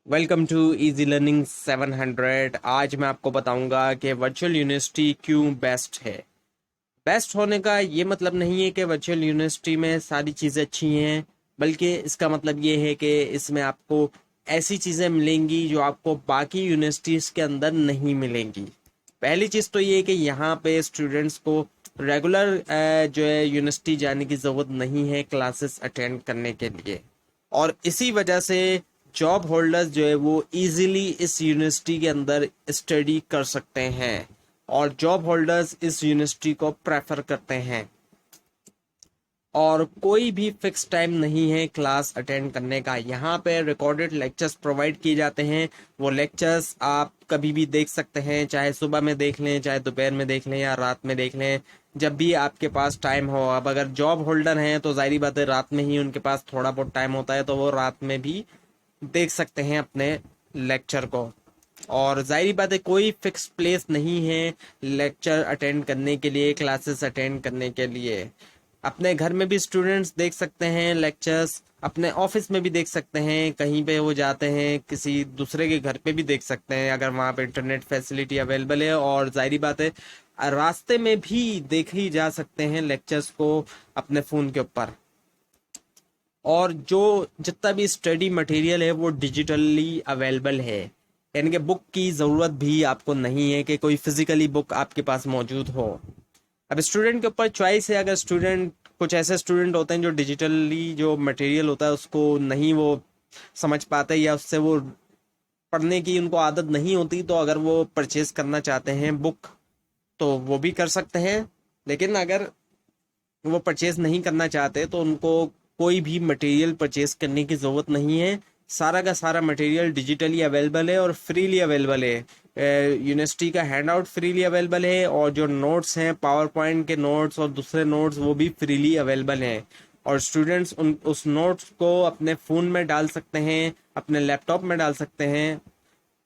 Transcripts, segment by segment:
Welcome to easy learning 700। आज मैं आपको बताऊंगा कि वर्चुअल यूनिवर्सिटी क्यों बेस्ट है। बेस्ट होने का ये मतलब नहीं है कि वर्चुअल यूनिवर्सिटी में सारी चीज़ें अच्छी हैं, बल्कि इसका मतलब ये है कि इसमें आपको ऐसी चीज़ें मिलेंगी जो आपको बाकी यूनिवर्सिटीज़ के अंदर नहीं मिलेंगी। पहली चीज़ तो ये है कि यहाँ पे स्टूडेंट्स को रेगुलर जो है यूनिवर्सिटी जाने की ज़रूरत नहीं है क्लासेस अटेंड करने के लिए। और इसी वजह से जॉब होल्डर्स जो है वो इजीली इस यूनिवर्सिटी के अंदर स्टडी कर सकते हैं और जॉब होल्डर्स इस यूनिवर्सिटी को प्रेफर करते हैं। और कोई भी फिक्स टाइम नहीं है क्लास अटेंड करने का। यहाँ पे रिकॉर्डेड लेक्चर्स प्रोवाइड किए जाते हैं। वो लेक्चर्स आप कभी भी देख सकते हैं, चाहे सुबह में देख लें, चाहे दोपहर में देख लें या रात में देख लें, जब भी आपके पास टाइम हो। अब अगर जॉब होल्डर हैं तो जाहिर बात है रात में ही उनके पास थोड़ा बहुत टाइम होता है, तो वो रात में भी देख सकते हैं अपने लेक्चर को। और जाहिर बात है कोई फिक्स प्लेस नहीं है लेक्चर अटेंड करने के लिए, क्लासेस अटेंड करने के लिए। अपने घर में भी स्टूडेंट्स देख सकते हैं लेक्चर्स, अपने ऑफिस में भी देख सकते हैं, कहीं पे वो जाते हैं किसी दूसरे के घर पे भी देख सकते हैं अगर वहाँ पे इंटरनेट फैसिलिटी अवेलेबल है। और जाहिर बात है रास्ते में भी देख ही जा सकते हैं लेक्चर्स को अपने फ़ोन के ऊपर। और जो जितना भी स्टडी मटेरियल है वो डिजिटली अवेलेबल है, यानी कि बुक की ज़रूरत भी आपको नहीं है कि कोई फिजिकली बुक आपके पास मौजूद हो। अब स्टूडेंट के ऊपर चॉइस है। अगर स्टूडेंट, कुछ ऐसे स्टूडेंट होते हैं जो डिजिटली जो मटेरियल होता है उसको नहीं वो समझ पाते या उससे वो पढ़ने की उनको आदत नहीं होती, तो अगर वो परचेज करना चाहते हैं बुक तो वो भी कर सकते हैं। लेकिन अगर वो परचेज नहीं करना चाहते तो उनको कोई भी मटेरियल परचेज करने की ज़रूरत नहीं है। सारा का सारा मटेरियल डिजिटली अवेलेबल है और फ्रीली अवेलेबल है। यूनिवर्सिटी का हैंड आउट फ्रीली अवेलेबल है और जो नोट्स हैं, पावर पॉइंट के नोट्स और दूसरे नोट्स, वो भी फ्रीली अवेलेबल हैं। और स्टूडेंट्स उस नोट्स को अपने फ़ोन में डाल सकते हैं, अपने लैपटॉप में डाल सकते हैं।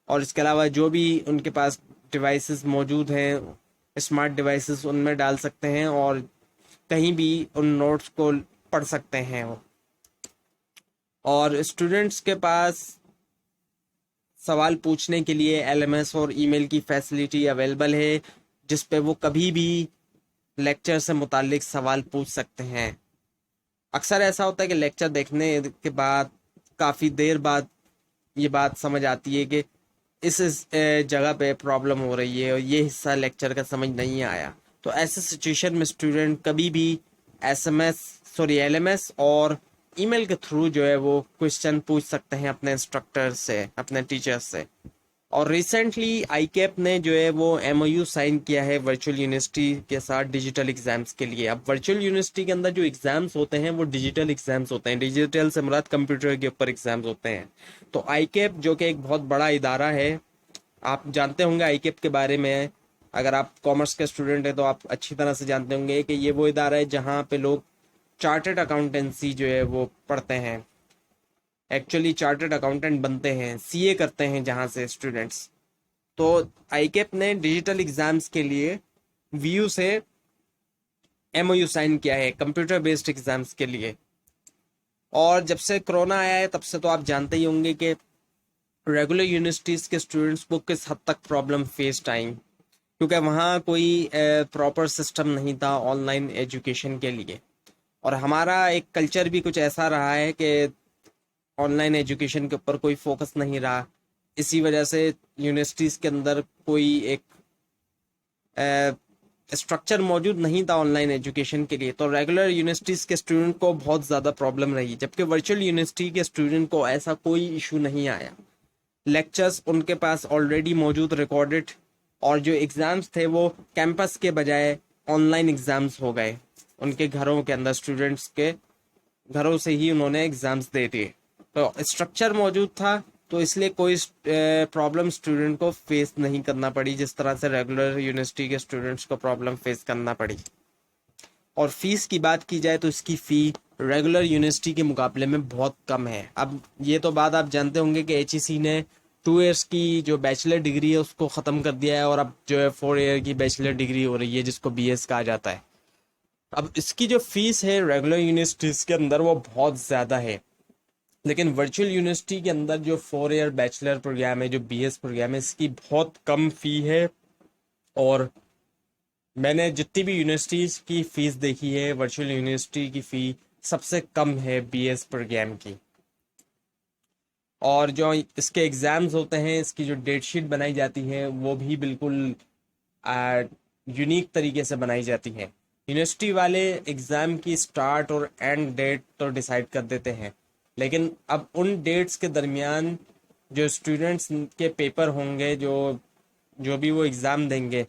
और इसके अलावा जो भी उनके पास डिवाइसेस मौजूद हैं, स्मार्ट डिवाइसेस, उनमें डाल सकते हैं और कहीं भी उन नोट्स को पढ़ सकते हैं वो। और स्टूडेंट्स के पास सवाल पूछने के लिए एलएमएस और ईमेल की फैसिलिटी अवेलेबल है, जिस पे वो कभी भी लेक्चर से मुतालिक सवाल पूछ सकते हैं। अक्सर ऐसा होता है कि लेक्चर देखने के बाद काफ़ी देर बाद ये बात समझ आती है कि इस जगह पे प्रॉब्लम हो रही है और ये हिस्सा लेक्चर का समझ नहीं आया। तो ऐसे सिचुएशन में स्टूडेंट कभी भी एसएमएस सॉरी एलएमएस और ईमेल के थ्रू जो है वो क्वेश्चन पूछ सकते हैं अपने इंस्ट्रक्टर से, अपने टीचर से। और रिसेंटली आईकेप ने जो है वो एमओयू साइन किया है वर्चुअल यूनिवर्सिटी के साथ डिजिटल एग्जाम्स के लिए। अब वर्चुअल यूनिवर्सिटी के अंदर जो एग्जाम्स होते हैं वो डिजिटल एग्जाम्स होते हैं। डिजिटल से मुराद कंप्यूटर के ऊपर एग्जाम्स होते हैं। तो आईकेप जो कि एक बहुत बड़ा इदारा है, आप जानते होंगे आईकेप के बारे में। अगर आप कॉमर्स के स्टूडेंट हैं तो आप अच्छी तरह से जानते होंगे कि ये वो इदारा है जहाँ पे लोग चार्टर्ड अकाउंटेंसी जो है वो पढ़ते हैं, एक्चुअली चार्टर्ड अकाउंटेंट बनते हैं, सीए करते हैं जहाँ से स्टूडेंट्स। तो आईकेप ने डिजिटल एग्जाम्स के लिए वीयू से एमओयू साइन किया है कंप्यूटर बेस्ड एग्जाम्स के लिए। और जब से कोरोना आया है तब से तो आप जानते ही होंगे कि रेगुलर यूनिवर्सिटीज़ के स्टूडेंट्स को किस हद तक प्रॉब्लम फेस्ड आई, क्योंकि वहाँ कोई प्रॉपर सिस्टम नहीं था ऑनलाइन एजुकेशन के लिए। और हमारा एक कल्चर भी कुछ ऐसा रहा है कि ऑनलाइन एजुकेशन के ऊपर कोई फोकस नहीं रहा। इसी वजह से यूनिवर्सिटीज़ के अंदर कोई एक स्ट्रक्चर मौजूद नहीं था ऑनलाइन एजुकेशन के लिए। तो रेगुलर यूनिवर्सिटीज़ के स्टूडेंट को बहुत ज़्यादा प्रॉब्लम रही, जबकि वर्चुअल यूनिवर्सिटी के स्टूडेंट को ऐसा कोई इशू नहीं आया। लेक्चर्स उनके पास ऑलरेडी मौजूद रिकॉर्डेड, और जो एग्ज़ाम्स थे वो कैंपस के बजाय ऑनलाइन एग्ज़ाम्स हो गए। उनके घरों के अंदर स्टूडेंट्स के घरों से ही उन्होंने एग्ज़ाम्स दे दिए। तो स्ट्रक्चर मौजूद था, तो इसलिए कोई प्रॉब्लम स्टूडेंट को फेस नहीं करना पड़ी जिस तरह से रेगुलर यूनिवर्सिटी के स्टूडेंट्स को प्रॉब्लम फेस करना पड़ी। और फीस की बात की जाए तो इसकी फ़ी रेगुलर यूनिवर्सिटी के मुकाबले में बहुत कम है। अब ये तो बात आप जानते होंगे कि एचईसी ने 2 इयर्स की जो बैचलर डिग्री है उसको ख़त्म कर दिया है और अब जो है 4 ईयर की बैचलर डिग्री हो रही है जिसको बीएस कहा जाता है। अब इसकी जो फीस है रेगुलर यूनिवर्सिटीज़ के अंदर वो बहुत ज़्यादा है। लेकिन वर्चुअल यूनिवर्सिटी के अंदर जो 4 ईयर बैचलर प्रोग्राम है, जो बीएस प्रोग्राम है, इसकी बहुत कम फी है। और मैंने जितनी भी यूनिवर्सिटीज की फीस देखी है, वर्चुअल यूनिवर्सिटी की फी सबसे कम है बीएस प्रोग्राम की। और जो इसके एग्ज़ाम्स होते हैं, इसकी जो डेट शीट बनाई जाती है, वो भी बिल्कुल यूनिक तरीके से बनाई जाती है। यूनिवर्सिटी वाले एग्ज़ाम की स्टार्ट और एंड डेट तो डिसाइड कर देते हैं, लेकिन अब उन डेट्स के दरमियान जो स्टूडेंट्स के पेपर होंगे, जो जो भी वो एग्ज़ाम देंगे,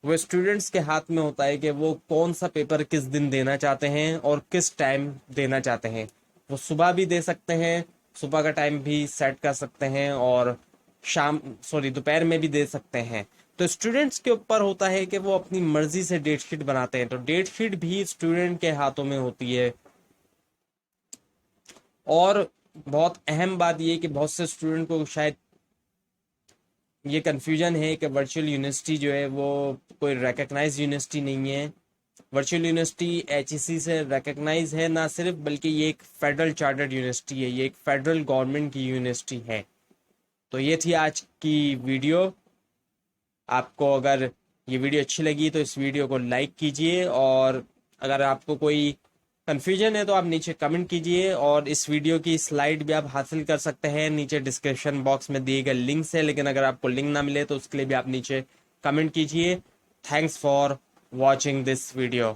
वो स्टूडेंट्स के हाथ में होता है कि वो कौन सा पेपर किस दिन देना चाहते हैं और किस टाइम देना चाहते हैं। वो सुबह भी दे सकते हैं, सुबह का टाइम भी सेट कर सकते हैं, और दोपहर में भी दे सकते हैं। तो स्टूडेंट्स के ऊपर होता है कि वो अपनी मर्जी से डेट शीट बनाते हैं। तो डेट शीट भी स्टूडेंट के हाथों में होती है। और बहुत अहम बात ये कि बहुत से स्टूडेंट को शायद ये कन्फ्यूजन है कि वर्चुअल यूनिवर्सिटी जो है वो कोई रिकग्नाइज यूनिवर्सिटी नहीं है। वर्चुअल यूनिवर्सिटी एचईसी से रिकग्नाइज है ना सिर्फ, बल्कि ये एक फेडरल चार्टर्ड यूनिवर्सिटी है, ये एक फेडरल गवर्नमेंट की यूनिवर्सिटी है। तो ये थी आज की वीडियो। आपको अगर ये वीडियो अच्छी लगी तो इस वीडियो को लाइक कीजिए, और अगर आपको कोई कन्फ्यूजन है तो आप नीचे कमेंट कीजिए। और इस वीडियो की स्लाइड भी आप हासिल कर सकते हैं, नीचे डिस्क्रिप्शन बॉक्स में दिए गए लिंक से। लेकिन अगर आपको लिंक ना मिले तो उसके लिए भी आप नीचे कमेंट कीजिए। Thanks for watching this video.